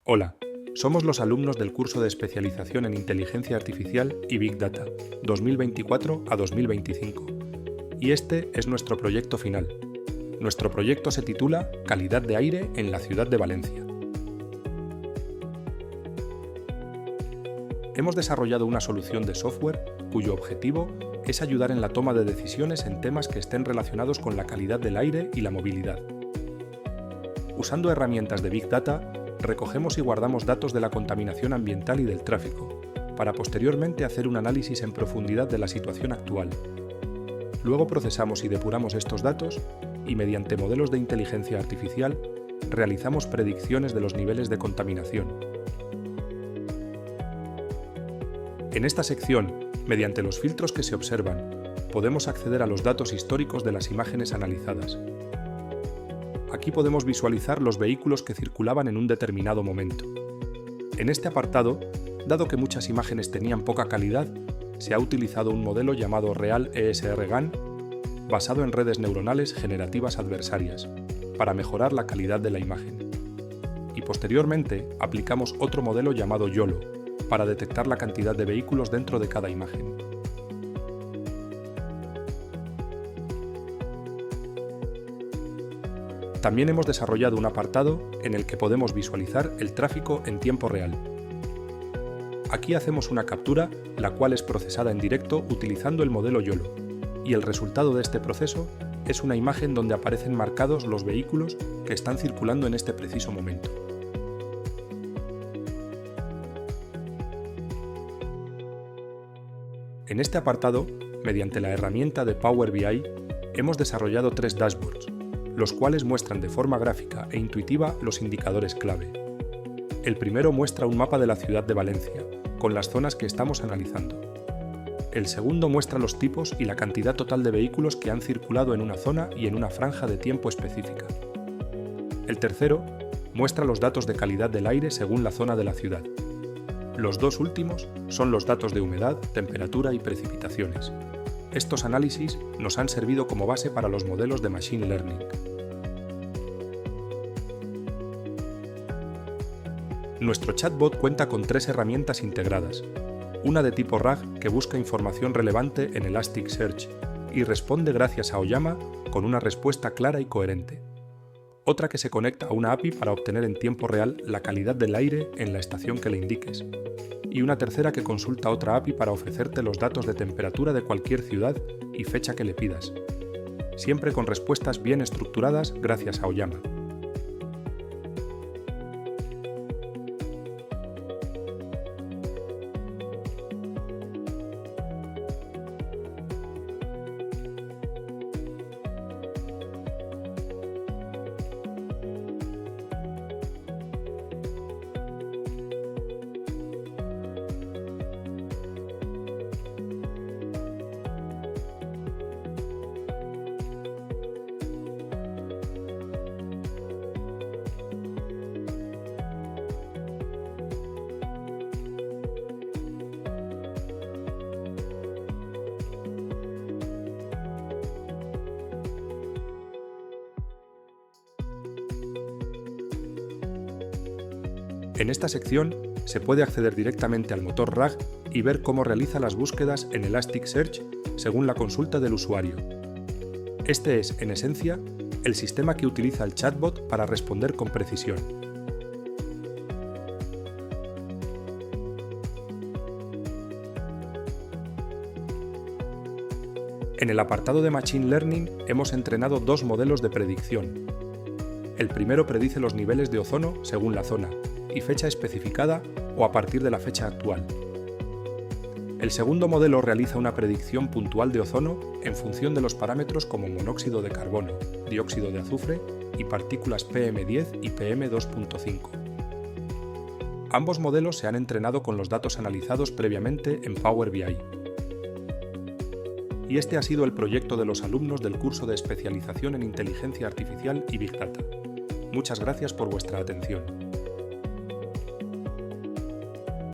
Hola, somos los alumnos del curso de especialización en Inteligencia Artificial y Big Data 2024 a 2025, y este es nuestro proyecto final. Nuestro proyecto se titula Calidad de aire en la ciudad de Valencia. Hemos desarrollado una solución de software cuyo objetivo es ayudar en la toma de decisiones en temas que estén relacionados con la calidad del aire y la movilidad. Usando herramientas de Big Data, recogemos y guardamos datos de la contaminación ambiental y del tráfico, para posteriormente hacer un análisis en profundidad de la situación actual. Luego procesamos y depuramos estos datos y mediante modelos de inteligencia artificial realizamos predicciones de los niveles de contaminación. En esta sección, mediante los filtros que se observan, podemos acceder a los datos históricos de las imágenes analizadas. Aquí podemos visualizar los vehículos que circulaban en un determinado momento. En este apartado, dado que muchas imágenes tenían poca calidad, se ha utilizado un modelo llamado Real ESR-GAN, basado en redes neuronales generativas adversarias, para mejorar la calidad de la imagen. Y posteriormente aplicamos otro modelo llamado YOLO, para detectar la cantidad de vehículos dentro de cada imagen. También hemos desarrollado un apartado en el que podemos visualizar el tráfico en tiempo real. Aquí hacemos una captura, la cual es procesada en directo utilizando el modelo YOLO, y el resultado de este proceso es una imagen donde aparecen marcados los vehículos que están circulando en este preciso momento. En este apartado, mediante la herramienta de Power BI, hemos desarrollado 3 dashboards, los cuales muestran de forma gráfica e intuitiva los indicadores clave. El primero muestra un mapa de la ciudad de Valencia, con las zonas que estamos analizando. El segundo muestra los tipos y la cantidad total de vehículos que han circulado en una zona y en una franja de tiempo específica. El tercero muestra los datos de calidad del aire según la zona de la ciudad. Los dos últimos son los datos de humedad, temperatura y precipitaciones. Estos análisis nos han servido como base para los modelos de Machine Learning. Nuestro chatbot cuenta con 3 herramientas integradas, una de tipo RAG que busca información relevante en Elasticsearch y responde gracias a Oyama con una respuesta clara y coherente. Otra que se conecta a una API para obtener en tiempo real la calidad del aire en la estación que le indiques. Y una tercera que consulta otra API para ofrecerte los datos de temperatura de cualquier ciudad y fecha que le pidas. Siempre con respuestas bien estructuradas gracias a Oyama. En esta sección se puede acceder directamente al motor RAG y ver cómo realiza las búsquedas en Elasticsearch según la consulta del usuario. Este es, en esencia, el sistema que utiliza el chatbot para responder con precisión. En el apartado de Machine Learning hemos entrenado 2 modelos de predicción. El primero predice los niveles de ozono según la zona y fecha especificada o a partir de la fecha actual. El segundo modelo realiza una predicción puntual de ozono en función de los parámetros como monóxido de carbono, dióxido de azufre y partículas PM10 y PM2.5. Ambos modelos se han entrenado con los datos analizados previamente en Power BI. Y este ha sido el proyecto de los alumnos del curso de especialización en Inteligencia Artificial y Big Data. Muchas gracias por vuestra atención.